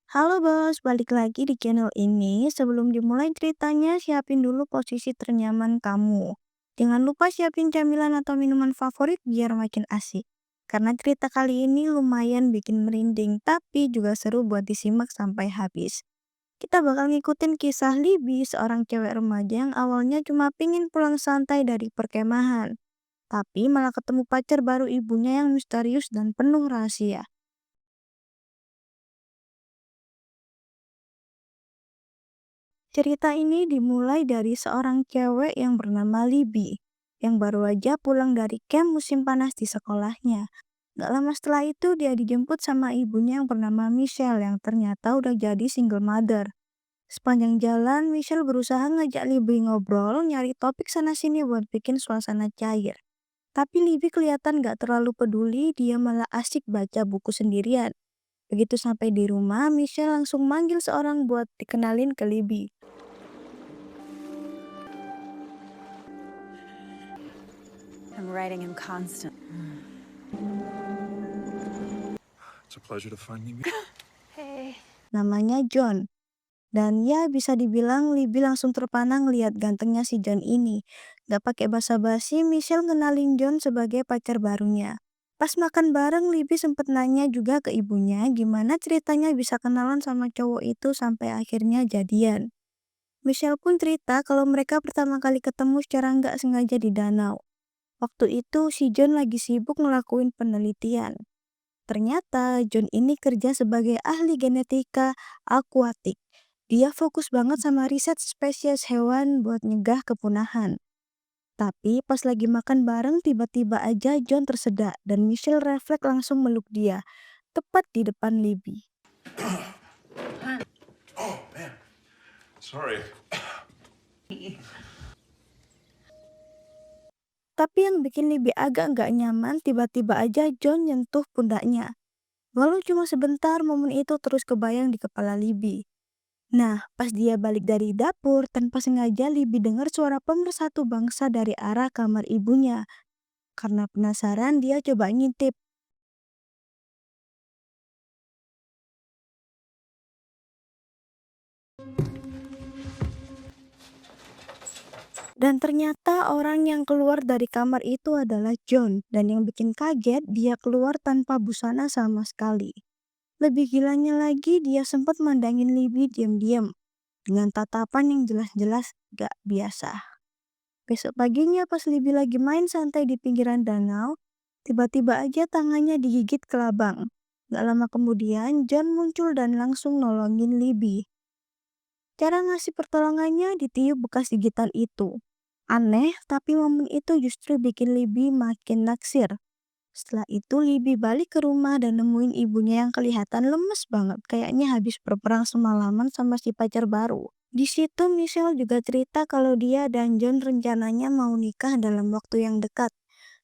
Halo bos, balik lagi di channel ini. Sebelum dimulai ceritanya, siapin dulu posisi ternyaman kamu. Jangan lupa siapin camilan atau minuman favorit biar makin asik. Karena cerita kali ini lumayan bikin merinding, tapi juga seru buat disimak sampai habis. Kita bakal ngikutin kisah Libby, seorang cewek remaja yang awalnya cuma pingin pulang santai dari perkemahan. Tapi malah ketemu pacar baru ibunya yang misterius dan penuh rahasia. Cerita ini dimulai dari seorang cewek yang bernama Libby, yang baru aja pulang dari camp musim panas di sekolahnya. Gak lama setelah itu dia dijemput sama ibunya yang bernama Michelle yang ternyata udah jadi single mother. Sepanjang jalan, Michelle berusaha ngajak Libby ngobrol, nyari topik sana-sini buat bikin suasana cair. Tapi Libby kelihatan gak terlalu peduli, dia malah asik baca buku sendirian. Begitu sampai di rumah, Michelle langsung manggil seorang buat dikenalin ke Libby. I'm writing him constant. It's a pleasure to finally meet. Hey. Namanya John. Dan ya bisa dibilang Libby langsung terpana ngeliat gantengnya si John ini. Gak pakai basa-basi, Michelle kenalin John sebagai pacar barunya. Pas makan bareng, Libby sempet nanya juga ke ibunya gimana ceritanya bisa kenalan sama cowok itu sampai akhirnya jadian. Michelle pun cerita kalau mereka pertama kali ketemu secara nggak sengaja di danau. Waktu itu si John lagi sibuk ngelakuin penelitian. Ternyata John ini kerja sebagai ahli genetika akuatik. Dia fokus banget sama riset spesies hewan buat nyegah kepunahan. Tapi pas lagi makan bareng tiba-tiba aja John tersedak dan Michelle refleks langsung meluk dia, tepat di depan Libby. Oh man, sorry. Tapi yang bikin Libby agak nggak nyaman tiba-tiba aja John nyentuh pundaknya. Walau cuma sebentar momen itu terus kebayang di kepala Libby. Nah, pas dia balik dari dapur, tanpa sengaja Libby dengar suara pemersatu bangsa dari arah kamar ibunya. Karena penasaran, dia coba ngintip. Dan ternyata orang yang keluar dari kamar itu adalah John. Dan yang bikin kaget, dia keluar tanpa busana sama sekali. Lebih gilanya lagi, dia sempat mandangin Libby diam-diam. Dengan tatapan yang jelas-jelas gak biasa. Besok paginya pas Libby lagi main santai di pinggiran danau, tiba-tiba aja tangannya digigit kelabang. Gak lama kemudian, John muncul dan langsung nolongin Libby. Cara ngasih pertolongannya ditiup bekas gigitan itu. Aneh, tapi momen itu justru bikin Libby makin naksir. Setelah itu Libby balik ke rumah dan nemuin ibunya yang kelihatan lemes banget, kayaknya habis berperang semalaman sama si pacar baru. Di situ Michelle juga cerita kalau dia dan John rencananya mau nikah dalam waktu yang dekat.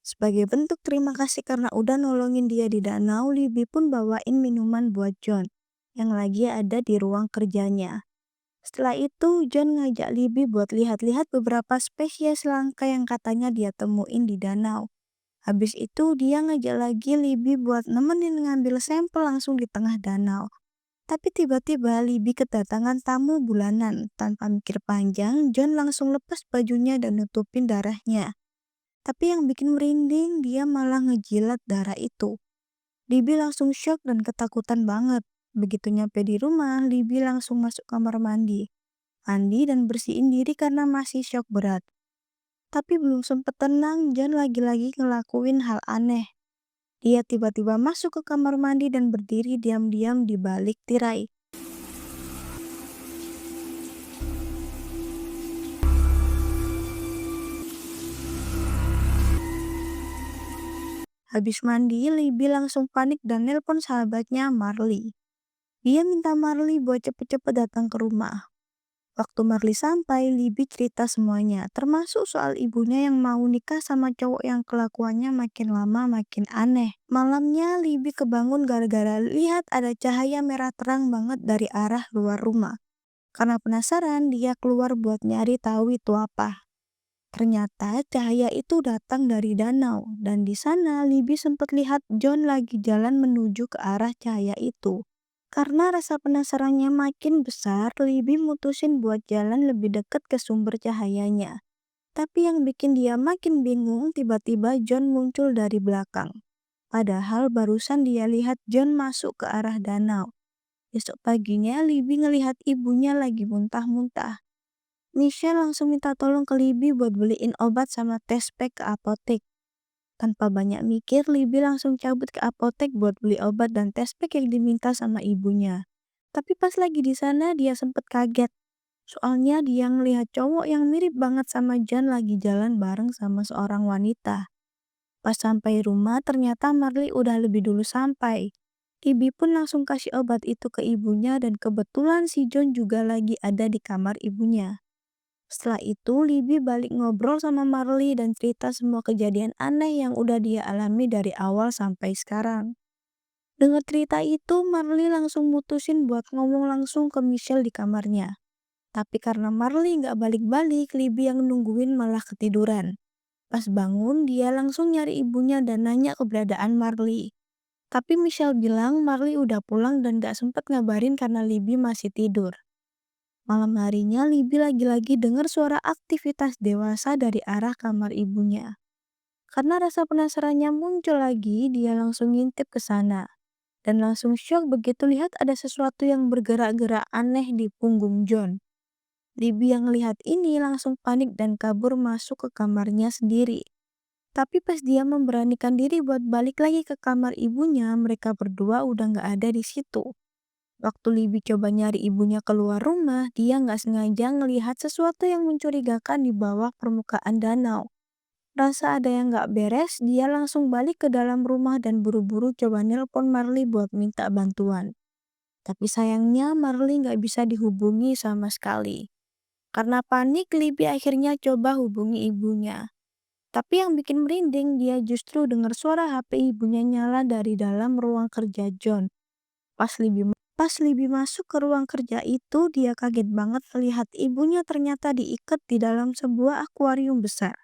Sebagai bentuk terima kasih karena udah nolongin dia di danau, Libby pun bawain minuman buat John yang lagi ada di ruang kerjanya. Setelah itu, John ngajak Libby buat lihat-lihat beberapa spesies langka yang katanya dia temuin di danau. Habis itu dia ngajak lagi Libby buat nemenin ngambil sampel langsung di tengah danau. Tapi tiba-tiba Libby kedatangan tamu bulanan. Tanpa mikir panjang, John langsung lepas bajunya dan nutupin darahnya. Tapi yang bikin merinding, dia malah ngejilat darah itu. Libby langsung shock dan ketakutan banget. Begitu nyampe di rumah, Libby langsung masuk kamar mandi. Mandi dan bersihin diri karena masih shock berat. Tapi belum sempet tenang, John lagi-lagi ngelakuin hal aneh. Dia tiba-tiba masuk ke kamar mandi dan berdiri diam-diam di balik tirai. Habis mandi, Libby langsung panik dan nelpon sahabatnya Marley. Dia minta Marley buat cepet-cepet datang ke rumah. Waktu Marley sampai, Libby cerita semuanya, termasuk soal ibunya yang mau nikah sama cowok yang kelakuannya makin lama makin aneh. Malamnya, Libby kebangun gara-gara lihat ada cahaya merah terang banget dari arah luar rumah. Karena penasaran, dia keluar buat nyari tahu itu apa. Ternyata cahaya itu datang dari danau, dan di sana Libby sempat lihat John lagi jalan menuju ke arah cahaya itu. Karena rasa penasarannya makin besar, Libby mutusin buat jalan lebih dekat ke sumber cahayanya. Tapi yang bikin dia makin bingung, tiba-tiba John muncul dari belakang. Padahal barusan dia lihat John masuk ke arah danau. Besok paginya, Libby ngelihat ibunya lagi muntah-muntah. Michelle langsung minta tolong ke Libby buat beliin obat sama tes pack ke apotek. Tanpa banyak mikir, Libby langsung cabut ke apotek buat beli obat dan tes pack yang diminta sama ibunya. Tapi pas lagi di sana, dia sempet kaget. Soalnya dia ngelihat cowok yang mirip banget sama John lagi jalan bareng sama seorang wanita. Pas sampai rumah, ternyata Marley udah lebih dulu sampai. Libby pun langsung kasih obat itu ke ibunya dan kebetulan si John juga lagi ada di kamar ibunya. Setelah itu, Libby balik ngobrol sama Marley dan cerita semua kejadian aneh yang udah dia alami dari awal sampai sekarang. Dengar cerita itu, Marley langsung mutusin buat ngomong langsung ke Michelle di kamarnya. Tapi karena Marley nggak balik-balik, Libby yang nungguin malah ketiduran. Pas bangun, dia langsung nyari ibunya dan nanya keberadaan Marley. Tapi Michelle bilang Marley udah pulang dan gak sempet ngabarin karena Libby masih tidur. Malam harinya, Libby lagi-lagi dengar suara aktivitas dewasa dari arah kamar ibunya. Karena rasa penasarannya muncul lagi, dia langsung ngintip ke sana. Dan langsung syok begitu lihat ada sesuatu yang bergerak-gerak aneh di punggung John. Libby yang lihat ini langsung panik dan kabur masuk ke kamarnya sendiri. Tapi pas dia memberanikan diri buat balik lagi ke kamar ibunya, mereka berdua udah gak ada di situ. Waktu Libby coba nyari ibunya keluar rumah, dia nggak sengaja ngelihat sesuatu yang mencurigakan di bawah permukaan danau. Rasa ada yang nggak beres, dia langsung balik ke dalam rumah dan buru-buru coba nelpon Marley buat minta bantuan. Tapi sayangnya Marley nggak bisa dihubungi sama sekali. Karena panik, Libby akhirnya coba hubungi ibunya. Tapi yang bikin merinding, dia justru dengar suara HP ibunya nyala dari dalam ruang kerja John. Pas Libby masuk ke ruang kerja itu, dia kaget banget melihat ibunya ternyata diikat di dalam sebuah akuarium besar.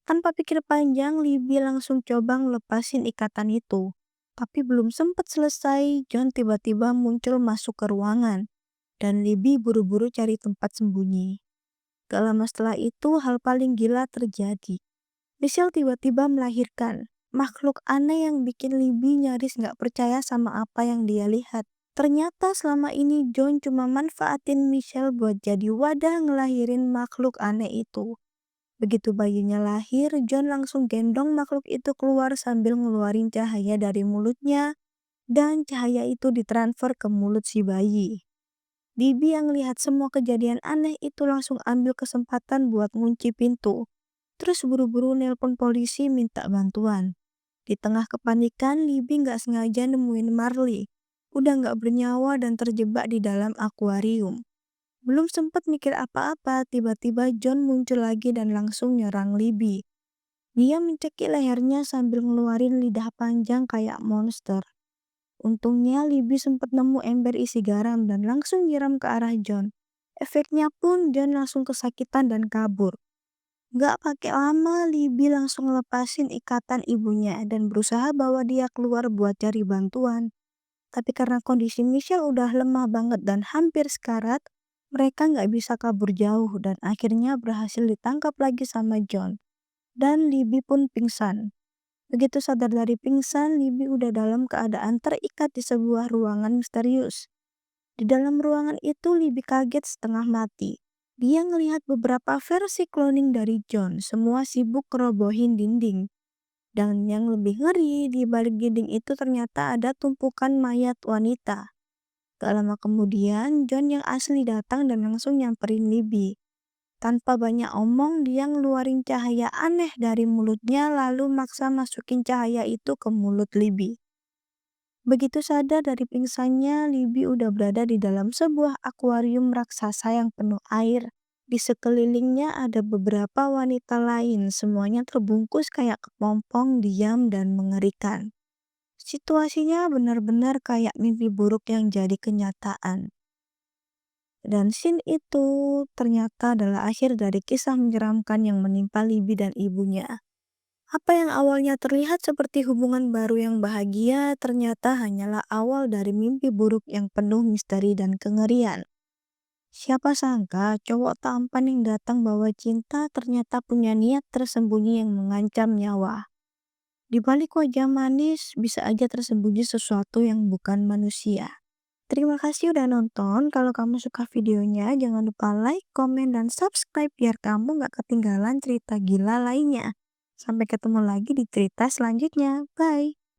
Tanpa pikir panjang, Libby langsung coba ngelepasin ikatan itu. Tapi belum sempat selesai, John tiba-tiba muncul masuk ke ruangan. Dan Libby buru-buru cari tempat sembunyi. Gak lama setelah itu, hal paling gila terjadi. Michelle tiba-tiba melahirkan. Makhluk aneh yang bikin Libby nyaris gak percaya sama apa yang dia lihat. Ternyata selama ini John cuma manfaatin Michelle buat jadi wadah ngelahirin makhluk aneh itu. Begitu bayinya lahir, John langsung gendong makhluk itu keluar sambil ngeluarin cahaya dari mulutnya, dan cahaya itu ditransfer ke mulut si bayi. Libby yang lihat semua kejadian aneh itu langsung ambil kesempatan buat ngunci pintu. Terus buru-buru nelpon polisi minta bantuan. Di tengah kepanikan, Libby nggak sengaja nemuin Marley. Udah nggak bernyawa dan terjebak di dalam akuarium. Belum sempat mikir apa-apa, tiba-tiba John muncul lagi dan langsung nyerang Libby. Dia mencekik lehernya sambil ngeluarin lidah panjang kayak monster. Untungnya Libby sempat nemu ember isi garam dan langsung nyiram ke arah John. Efeknya pun John langsung kesakitan dan kabur. Gak pakai lama, Libby langsung lepasin ikatan ibunya dan berusaha bawa dia keluar buat cari bantuan. Tapi karena kondisi Michelle udah lemah banget dan hampir sekarat, mereka nggak bisa kabur jauh dan akhirnya berhasil ditangkap lagi sama John. Dan Libby pun pingsan. Begitu sadar dari pingsan, Libby udah dalam keadaan terikat di sebuah ruangan misterius. Di dalam ruangan itu, Libby kaget setengah mati. Dia ngelihat beberapa versi cloning dari John, semua sibuk kerobohin dinding. Dan yang lebih ngeri, di balik dinding itu ternyata ada tumpukan mayat wanita. Gak lama kemudian, John yang asli datang dan langsung nyamperin Libby. Tanpa banyak omong, dia ngeluarin cahaya aneh dari mulutnya lalu maksa masukin cahaya itu ke mulut Libby. Begitu sadar dari pingsannya, Libby udah berada di dalam sebuah akuarium raksasa yang penuh air. Di sekelilingnya ada beberapa wanita lain, semuanya terbungkus kayak kepompong, diam, dan mengerikan. Situasinya benar-benar kayak mimpi buruk yang jadi kenyataan. Dan scene itu ternyata adalah akhir dari kisah menyeramkan yang menimpa Libby dan ibunya. Apa yang awalnya terlihat seperti hubungan baru yang bahagia ternyata hanyalah awal dari mimpi buruk yang penuh misteri dan kengerian. Siapa sangka cowok tampan yang datang bawa cinta ternyata punya niat tersembunyi yang mengancam nyawa. Di balik wajah manis bisa aja tersembunyi sesuatu yang bukan manusia. Terima kasih udah nonton. Kalau kamu suka videonya, jangan lupa like, komen, dan subscribe biar kamu gak ketinggalan cerita gila lainnya. Sampai ketemu lagi di cerita selanjutnya. Bye!